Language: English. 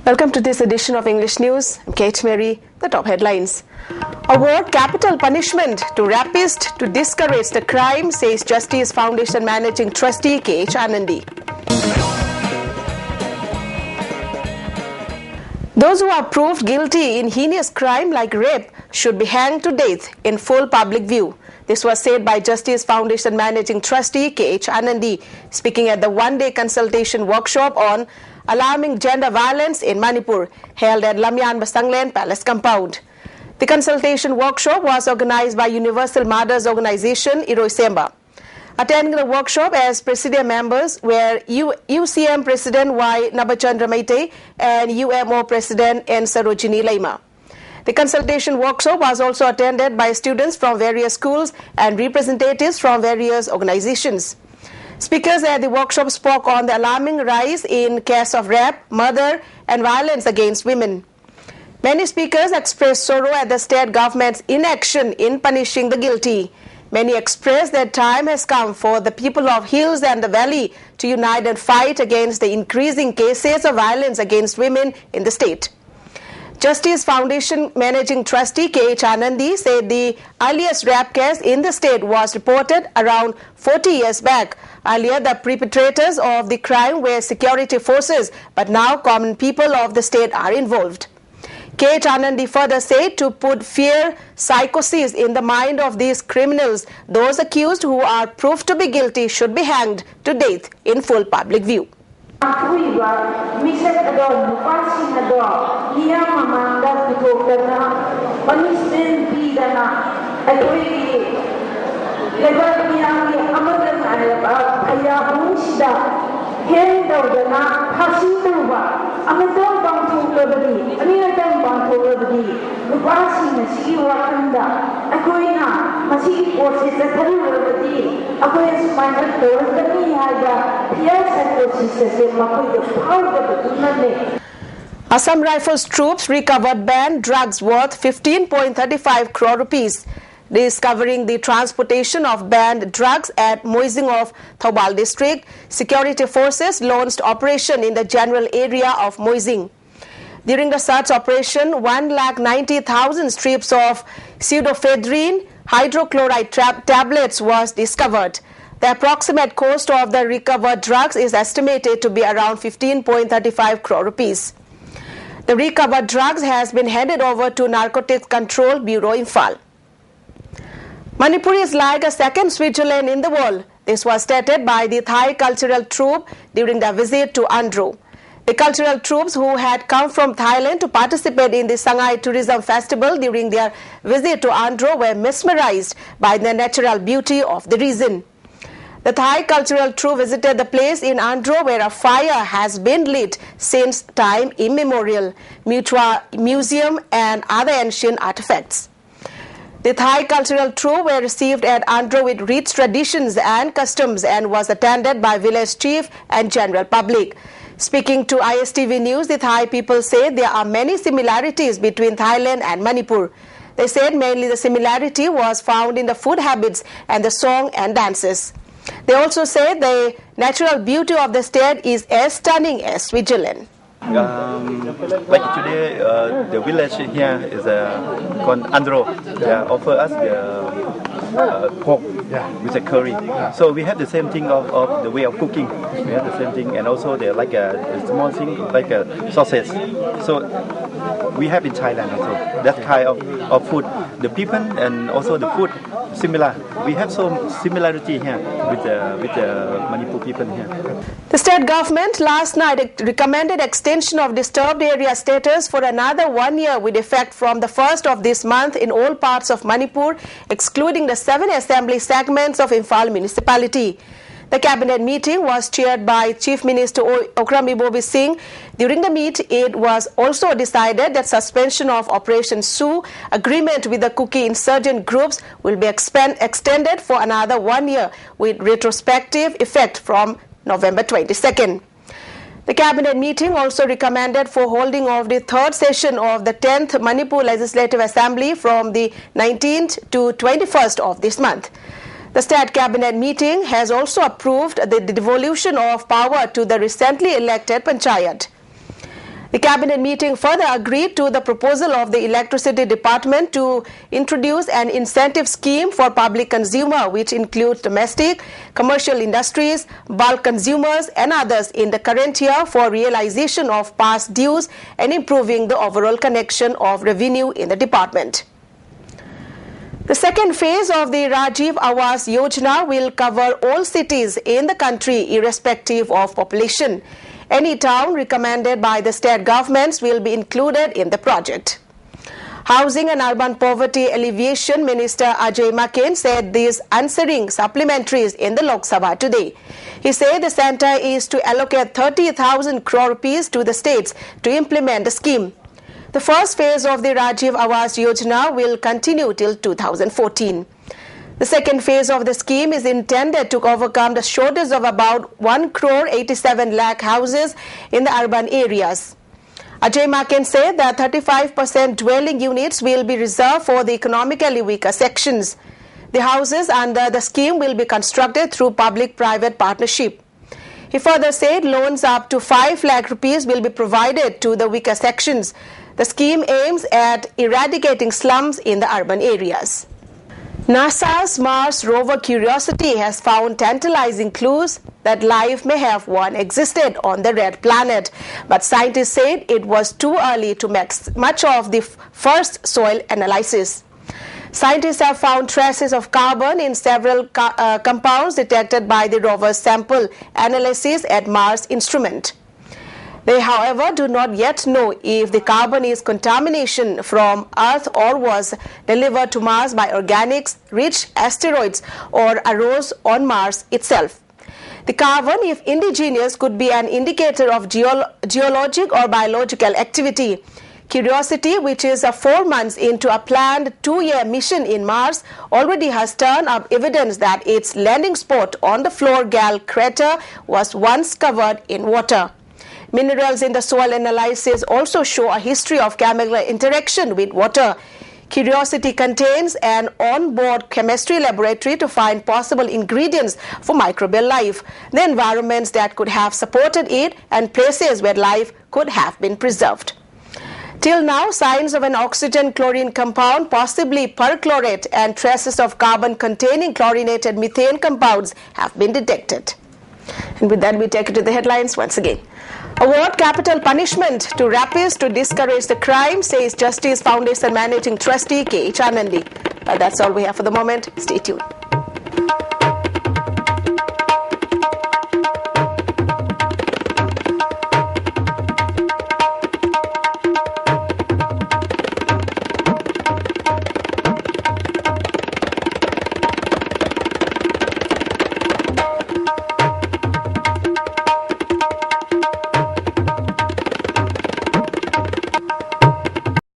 Welcome to this edition of English News. I'm Kate Mary. The top headlines. Award capital punishment to rapist to discourage the crime, says Justice Foundation Managing Trustee K.H. Anandi. Those who are proved guilty in heinous crime like rape should be hanged to death in full public view. This was said by Justice Foundation Managing Trustee K.H. Anandi, speaking at the one-day consultation workshop on alarming gender violence in Manipur, held at Lamyan Basanglen Palace Compound. The consultation workshop was organized by Universal Mothers Organization, Iroisemba. Attending the workshop as Presidium members were UCM President Y. Nabachandra Maite and UMO President N. Sarojini Laima. The consultation workshop was also attended by students from various schools and representatives from various organizations. Speakers at the workshop spoke on the alarming rise in cases of rape, murder, and violence against women. Many speakers expressed sorrow at the state government's inaction in punishing the guilty. Many expressed that time has come for the people of Hills and the Valley to unite and fight against the increasing cases of violence against women in the state. Justice Foundation Managing Trustee K.H. Anandi said the earliest rape case in the state was reported around 40 years back. Earlier, the perpetrators of the crime were security forces, but now common people of the state are involved. K.H. Anandi further said to put fear, psychosis in the mind of these criminals, those accused who are proved to be guilty should be hanged to death in full public view. Assam Rifles troops recovered banned drugs worth 15.35 crore rupees. Discovering the transportation of banned drugs at Moising of Thoubal district, security forces launched operation in the general area of Moising. During the search operation, 1,90,000 strips of pseudoephedrine hydrochloride tablets was discovered. The approximate cost of the recovered drugs is estimated to be around 15.35 crore rupees. The recovered drugs has been handed over to Narcotics Control Bureau Imphal. Manipur is like a second Switzerland in the world. This was stated by the Thai cultural troupe during their visit to Andhra. The cultural troops who had come from Thailand to participate in the Shanghai Tourism Festival during their visit to Andhra were mesmerized by the natural beauty of the region. The Thai cultural troupe visited the place in Andhra where a fire has been lit since time immemorial, museum and other ancient artifacts. The Thai cultural troupe were received at Andhra with rich traditions and customs and was attended by village chief and general public. Speaking to ISTV News, the Thai people said there are many similarities between Thailand and Manipur. They said mainly the similarity was found in the food habits and the song and dances. They also said the natural beauty of the state is as stunning as Switzerland. Like today, the village here is called Andhra. They offer us the pork with a curry. So we have the same thing of the way of cooking. We have the same thing, and also they like a small thing like a sausage. So we have in Thailand also that kind of food. The people and also the food similar. We have some similarity here with the Manipur people here. The state government last night recommended extension of disturbed area status for another 1 year with effect from the 1st of this month in all parts of Manipur, excluding the 7 assembly segments of Imphal municipality. The cabinet meeting was chaired by Chief Minister Okram Ibobi Singh. During the meet, it was also decided that suspension of Operation Sioux agreement with the Kuki insurgent groups will be extended for another 1 year with retrospective effect from November 22nd. The cabinet meeting also recommended for holding of the third session of the 10th Manipur Legislative Assembly from the 19th to 21st of this month. The State Cabinet meeting has also approved the devolution of power to the recently elected Panchayat. The cabinet meeting further agreed to the proposal of the Electricity Department to introduce an incentive scheme for public consumer, which includes domestic, commercial industries, bulk consumers and others in the current year for realization of past dues and improving the overall connection of revenue in the department. The second phase of the Rajiv Awas Yojana will cover all cities in the country irrespective of population. Any town recommended by the state governments will be included in the project. Housing and Urban Poverty Alleviation Minister Ajay Maken said this answering supplementaries in the Lok Sabha today. He said the centre is to allocate 30,000 crore rupees to the states to implement the scheme. The first phase of the Rajiv Awas Yojana will continue till 2014. The second phase of the scheme is intended to overcome the shortage of about 1 crore 87 lakh houses in the urban areas. Ajay Maken said that 35% dwelling units will be reserved for the economically weaker sections. The houses under the scheme will be constructed through public-private partnership. He further said loans up to 5 lakh rupees will be provided to the weaker sections. The scheme aims at eradicating slums in the urban areas. NASA's Mars rover Curiosity has found tantalizing clues that life may have once existed on the red planet, but scientists said it was too early to make much of the first soil analysis. Scientists have found traces of carbon in several compounds detected by the rover's sample analysis at Mars instrument. They, however, do not yet know if the carbon is contamination from Earth or was delivered to Mars by organics-rich asteroids or arose on Mars itself. The carbon, if indigenous, could be an indicator of geologic or biological activity. Curiosity, which is 4 months into a planned 2-year mission in Mars, already has turned up evidence that its landing spot on the Floor Gal crater was once covered in water. Minerals in the soil analysis also show a history of chemical interaction with water. Curiosity contains an on-board chemistry laboratory to find possible ingredients for microbial life, the environments that could have supported it, and places where life could have been preserved. Till now, signs of an oxygen-chlorine compound, possibly perchlorate, and traces of carbon-containing chlorinated methane compounds have been detected. And with that, we take it to the headlines once again. Award capital punishment to rapists to discourage the crime, says Justice Foundation Managing Trustee K.H. Anandi. That's all we have for the moment. Stay tuned.